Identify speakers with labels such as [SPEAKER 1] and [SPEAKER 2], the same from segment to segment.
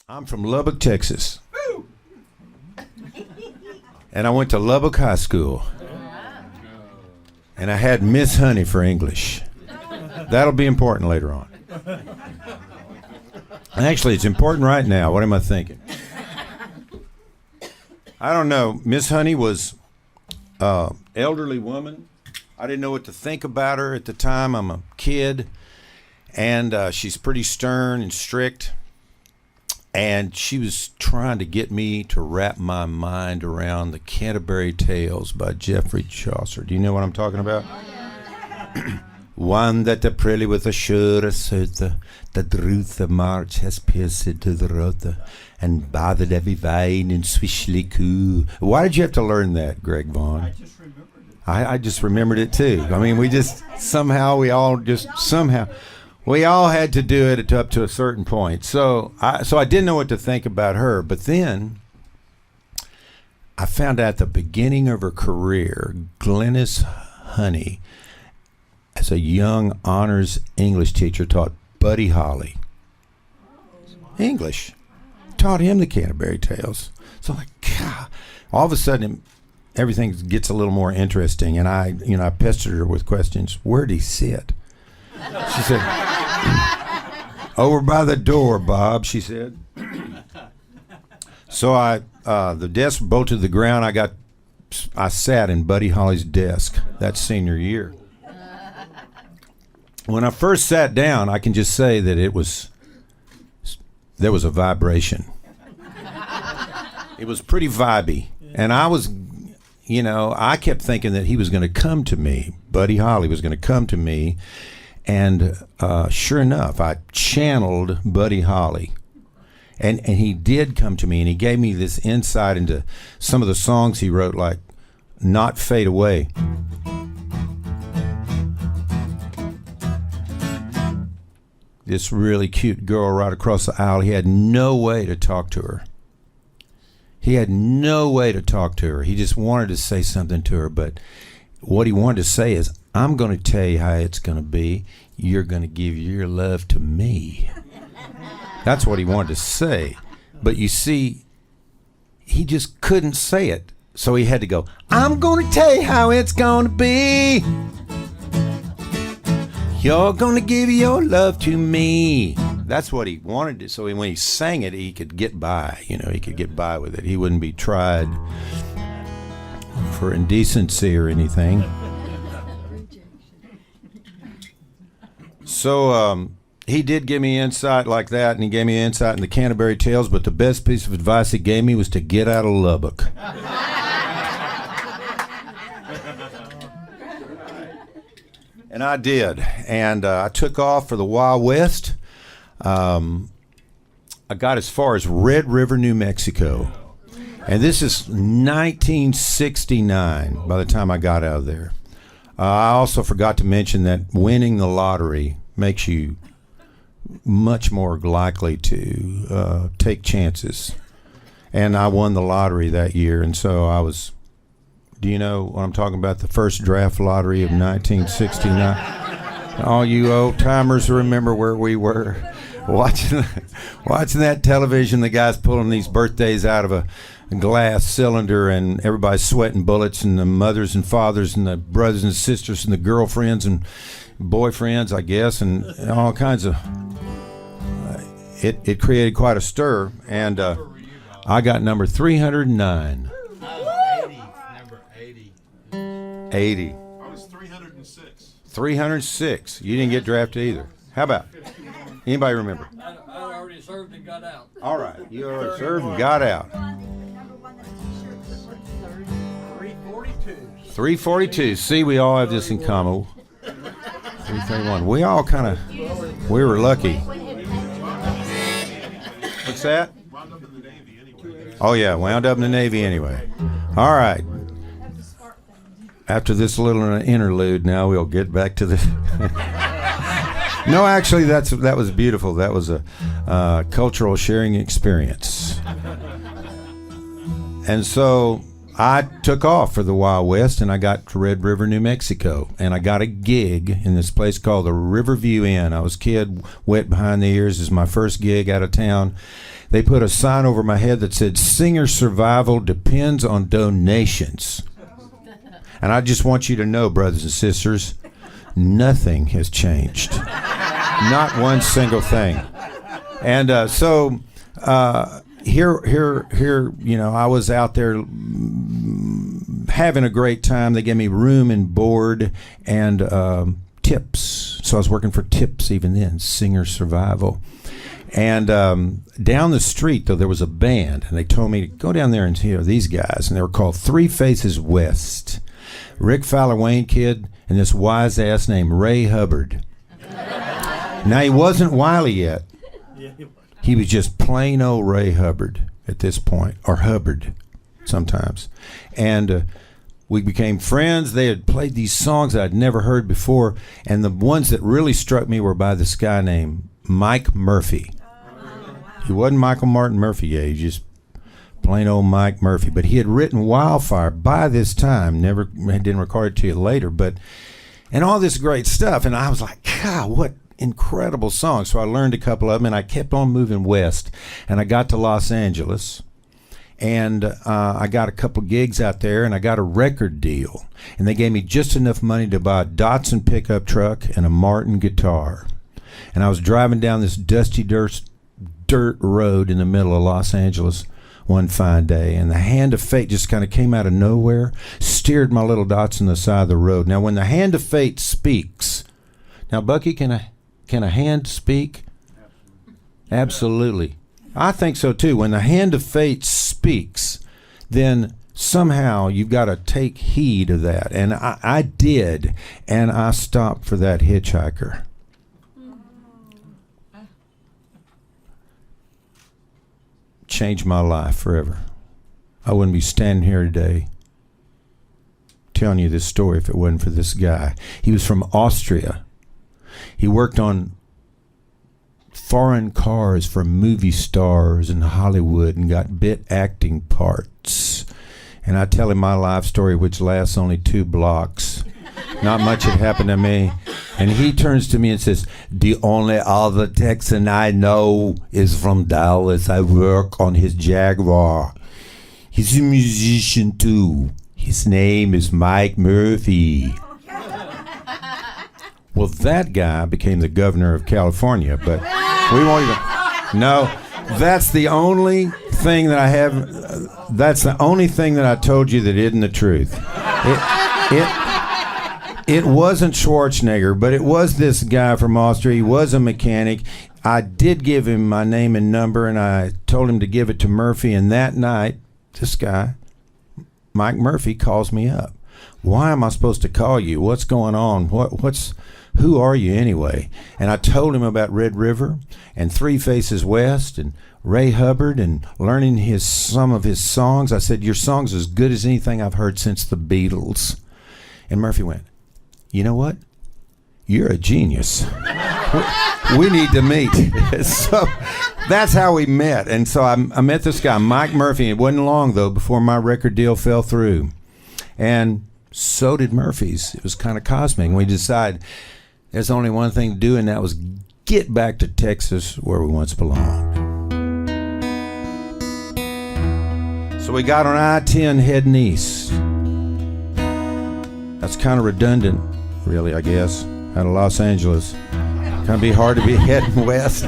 [SPEAKER 1] I'm from Lubbock, Texas. And I went to Lubbock High School. And I had Miss Honey for English. That'll be important later on. Actually, it's important right now. What am I thinking? I don't know. Miss Honey was an elderly woman. I didn't know what to think about her at the time. I'm a kid. And she's pretty stern and strict. And she was trying to get me to wrap my mind around the Canterbury Tales by Geoffrey Chaucer. Do you know what I'm talking about? One that the pretty with a sure assert the truth of March has pierced to the road and bothered every vine in swishly coo. Why did you have to learn that, Greg Vaughn?
[SPEAKER 2] I just remembered it.
[SPEAKER 1] I just remembered it too. I mean, we all had to do it up to a certain point. So I didn't know what to think about her. But then I found out at the beginning of her career, Glennis Honey, as a young honors English teacher, taught Buddy Holly English. Taught him the Canterbury Tales. So like, God, all of a sudden everything gets a little more interesting. And I pestered her with questions. Where'd he sit? She said, over by the door, Bob, she said. So the desk bolted to the ground. I sat in Buddy Holly's desk that senior year. When I first sat down, I can just say that there was a vibration. It was pretty vibey. And I kept thinking that he was going to come to me. Buddy Holly was going to come to me. And sure enough, I channeled Buddy Holly. And he did come to me, and he gave me this insight into some of the songs he wrote, like Not Fade Away. This really cute girl right across the aisle, he had no way to talk to her. He just wanted to say something to her, but what he wanted to say is, I'm going to tell you how it's going to be. You're going to give your love to me. That's what he wanted to say. But you see, he just couldn't say it. So he had to go, I'm going to tell you how it's going to be. You're going to give your love to me. That's what he wanted to. So when he sang it, he could get by. He could get by with it. He wouldn't be tried for indecency or anything. So he did give me insight like that, and he gave me insight in the Canterbury Tales, but the best piece of advice he gave me was to get out of Lubbock. And I did. And I took off for the Wild West. I got as far as Red River, New Mexico. And this is 1969 by the time I got out of there. I also forgot to mention that winning the lottery makes you much more likely to take chances. And I won the lottery that year, and so I was, do you know what I'm talking about? The first draft lottery of 1969. All you old timers remember where we were watching that television. The guys pulling these birthdays out of a glass cylinder, and everybody's sweating bullets, and the mothers and fathers and the brothers and sisters and the girlfriends and boyfriends, I guess, and all kinds of it created quite a stir. And I got number 309.
[SPEAKER 3] Number 80.
[SPEAKER 1] 80.
[SPEAKER 2] I was 306.
[SPEAKER 1] 306. You didn't get drafted either. How about anybody remember?
[SPEAKER 3] I already served and got out.
[SPEAKER 1] All right, you already served and got out.
[SPEAKER 3] 342.
[SPEAKER 1] 342. See, we all have this in common. 331. We all we were lucky. What's that?
[SPEAKER 2] Wound up in the Navy anyway.
[SPEAKER 1] Oh, yeah, wound up in the Navy anyway. All right. After this little interlude, now we'll get back to the... No, actually, that was beautiful. That was a cultural sharing experience. And so I took off for the Wild West, and I got to Red River, New Mexico, and I got a gig in this place called the Riverview Inn. I was a kid, wet behind the ears. It was my first gig out of town, they put a sign over my head that said, "Singer survival depends on donations." And I just want you to know, brothers and sisters, nothing has changed. Not one single thing. And here, you know, I was out there having a great time. They gave me room and board and tips. So I was working for tips even then, Singer Survival. And down the street, though, there was a band, and they told me to go down there and hear these guys, and they were called Three Faces West. Rick Fowler Wayne kid and this wise ass named Ray Hubbard. Now, he wasn't Wiley yet. He was just plain old Ray Hubbard at this point, or Hubbard sometimes. And we became friends. They had played these songs I'd never heard before, and the ones that really struck me were by this guy named Mike Murphy. He wasn't Michael Martin Murphy yet. He just plain old Mike Murphy. But he had written Wildfire by this time. Didn't record it to you later. And all this great stuff. And I was like, God, what incredible songs. So I learned a couple of them, and I kept on moving west. And I got to Los Angeles. And I got a couple gigs out there, and I got a record deal. And they gave me just enough money to buy a Datsun pickup truck and a Martin guitar. And I was driving down this dusty dirt road in the middle of Los Angeles one fine day, and the hand of fate just kind of came out of nowhere, steered my little Datsun on the side of the road. Now, when the hand of fate speaks, now, Bucky, can a hand speak? Absolutely. I think so, too. When the hand of fate speaks, then somehow you've got to take heed of that. And I did, and I stopped for that hitchhiker. Changed my life forever. I wouldn't be standing here today telling you this story if it wasn't for this guy. He was from Austria. He worked on foreign cars for movie stars in Hollywood and got bit acting parts. And I tell him my life story, which lasts only 2 blocks. Not much had happened to me. And he turns to me and says, "The only other Texan I know is from Dallas. I work on his Jaguar. He's a musician too. His name is Mike Murphy." Well, that guy became the governor of California, but we won't even... No, that's the only thing that I have... That's the only thing that I told you that isn't the truth. It wasn't Schwarzenegger, but it was this guy from Austria. He was a mechanic. I did give him my name and number, and I told him to give it to Murphy. And that night, this guy, Mike Murphy, calls me up. "Why am I supposed to call you? What's going on? Who are you anyway?" And I told him about Red River and Three Faces West and Ray Hubbard and learning some of his songs. I said, "Your song's as good as anything I've heard since the Beatles." And Murphy went, "You know what? You're a genius. We need to meet." So that's how we met. And so I met this guy, Mike Murphy. It wasn't long, though, before my record deal fell through. And so did Murphy's. It was kind of cosmic. We decided there's only one thing to do, and that was get back to Texas where we once belonged. So we got on I-10 heading east. That's kind of redundant, really, I guess, out of Los Angeles. Kind of be hard to be heading west.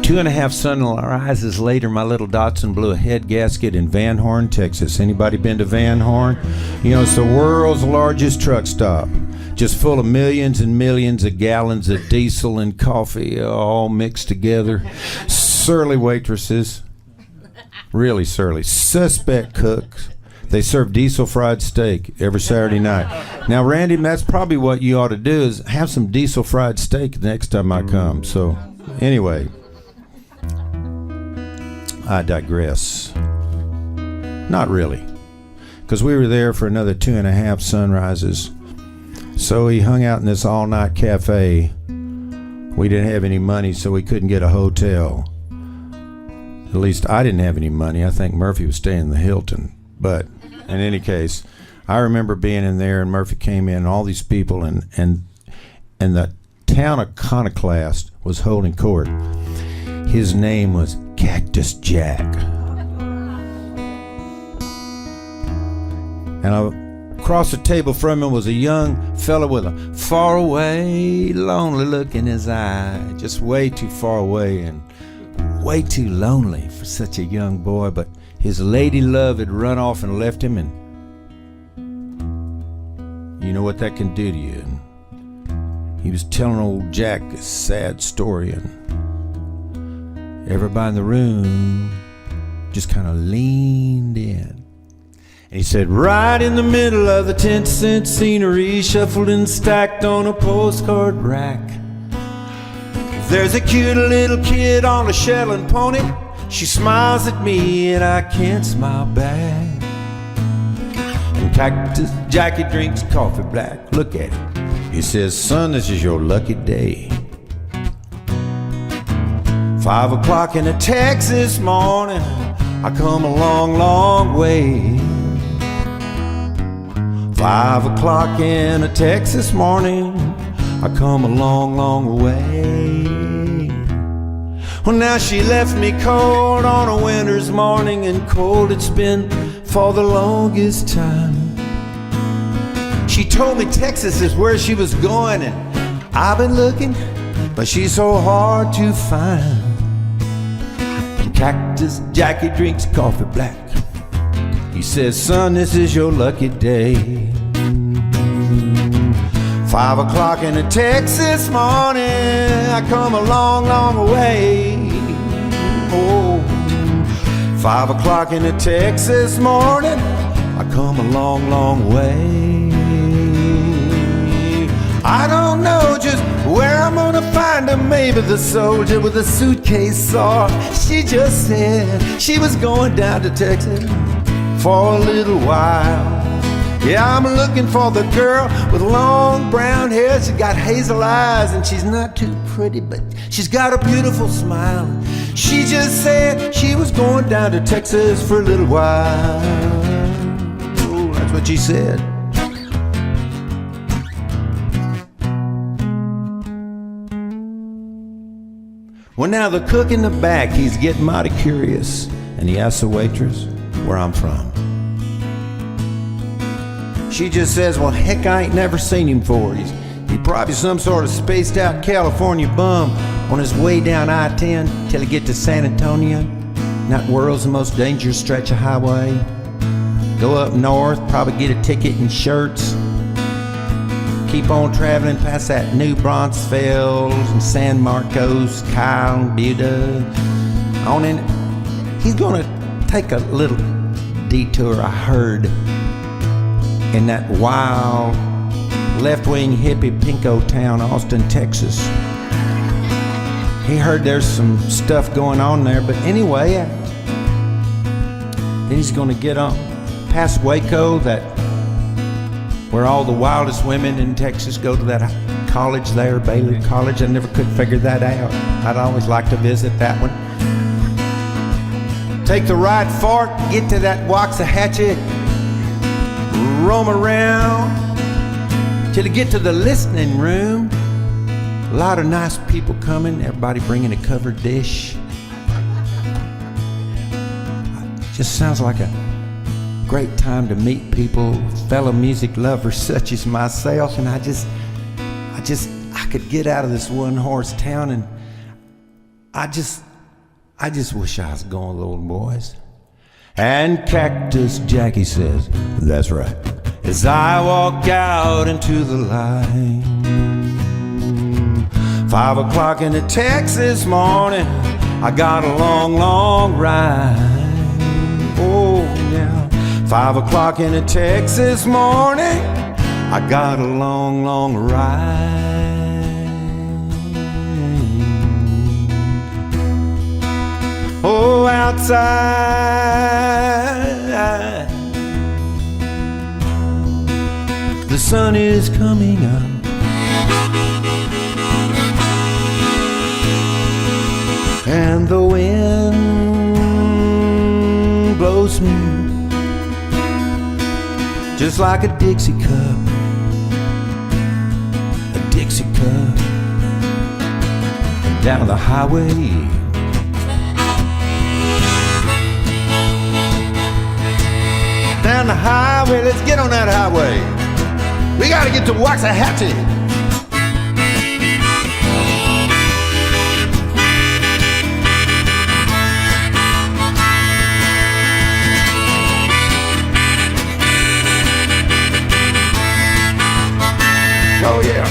[SPEAKER 1] 2.5 sunrises later, my little Datsun blew a head gasket in Van Horn, Texas. Anybody been to Van Horn? You know, it's the world's largest truck stop, just full of millions and millions of gallons of diesel and coffee all mixed together. Surly waitresses. Really surly. Suspect cooks. They serve diesel fried steak every Saturday night. Now, Randy, that's probably what you ought to do, is have some diesel fried steak the next time I come. So, anyway, I digress. Not really, because we were there for another 2.5 sunrises. So he hung out in this all-night cafe. We didn't have any money, so we couldn't get a hotel. At least I didn't have any money. I think Murphy was staying in the Hilton. But in any case, I remember being in there, and Murphy came in, and all these people, and the town iconoclast was holding court. His name was Cactus Jack. And across the table from him was a young fella with a faraway, lonely look in his eye. Just way too far away and way too lonely for such a young boy. But his lady love had run off and left him, and you know what that can do to you. And he was telling old Jack a sad story, and everybody in the room just kind of leaned in. And he said, right in the middle of the 10-cent scenery, shuffled and stacked on a postcard rack, there's a cute little kid on a Shetland pony. She smiles at me and I can't smile back. And Cactus Jackie drinks coffee black. Look at him. He says, son, this is your lucky day. 5 o'clock in a Texas morning, I come a long, long way. 5 o'clock in a Texas morning, I come a long, long way. Well, now she left me cold on a winter's morning, and cold it's been for the longest time. She told me Texas is where she was going, and I've been looking, but she's so hard to find. And Cactus Jackie drinks coffee black. He says, son, this is your lucky day. 5 o'clock in a Texas morning, I come a long, long way. Oh, 5 o'clock in a Texas morning, I come a long, long way. I don't know just where I'm gonna find her. Maybe the soldier with a suitcase saw. She just said she was going down to Texas for a little while. Yeah, I'm looking for the girl with long brown hair. She's got hazel eyes and she's not too pretty, but she's got a beautiful smile. She just said she was going down to Texas for a little while. Oh, that's what she said. Well, now the cook in the back, he's getting mighty curious, and he asks the waitress where I'm from. She just says, well, heck, I ain't never seen him before. He's probably some sort of spaced out California bum on his way down I-10 till he get to San Antonio. That world's the most dangerous stretch of highway. Go up north, probably get a ticket and shirts. Keep on traveling past that New Braunfels and San Marcos, Kyle, Buda. On in, he's gonna take a little detour, I heard, in that wild left-wing hippie pinko town, Austin, Texas. He heard there's some stuff going on there, but anyway, then he's gonna get on past Waco, that where all the wildest women in Texas go to that college there, Baylor College. I never could figure that out. I'd always like to visit that one. Take the right fork, get to that Waxahachie, roam around till you get to the listening room. A lot of nice people coming, everybody bringing a covered dish. Just sounds like a great time to meet people, fellow music lovers such as myself, and I could get out of this one-horse town, and I just wish I was going, little boys. And Cactus Jackie says, that's right. As I walk out into the light, 5 o'clock in a Texas morning, I got a long, long ride. Oh, yeah. 5 o'clock in a Texas morning, I got a long, long ride. Oh, outside, the sun is coming up, and the wind blows smooth, just like a Dixie cup, down the highway. Down the highway, let's get on that highway. We gotta get to Waxahachie. Oh yeah.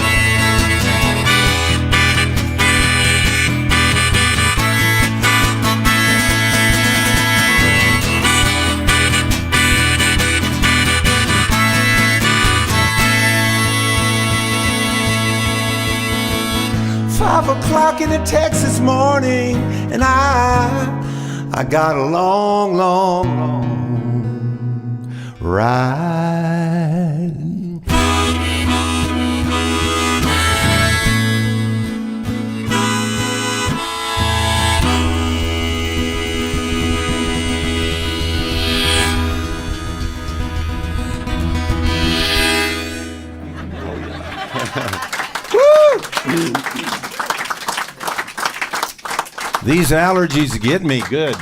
[SPEAKER 1] 5 o'clock in the Texas morning, and I got a long, long, long ride. These allergies get me good.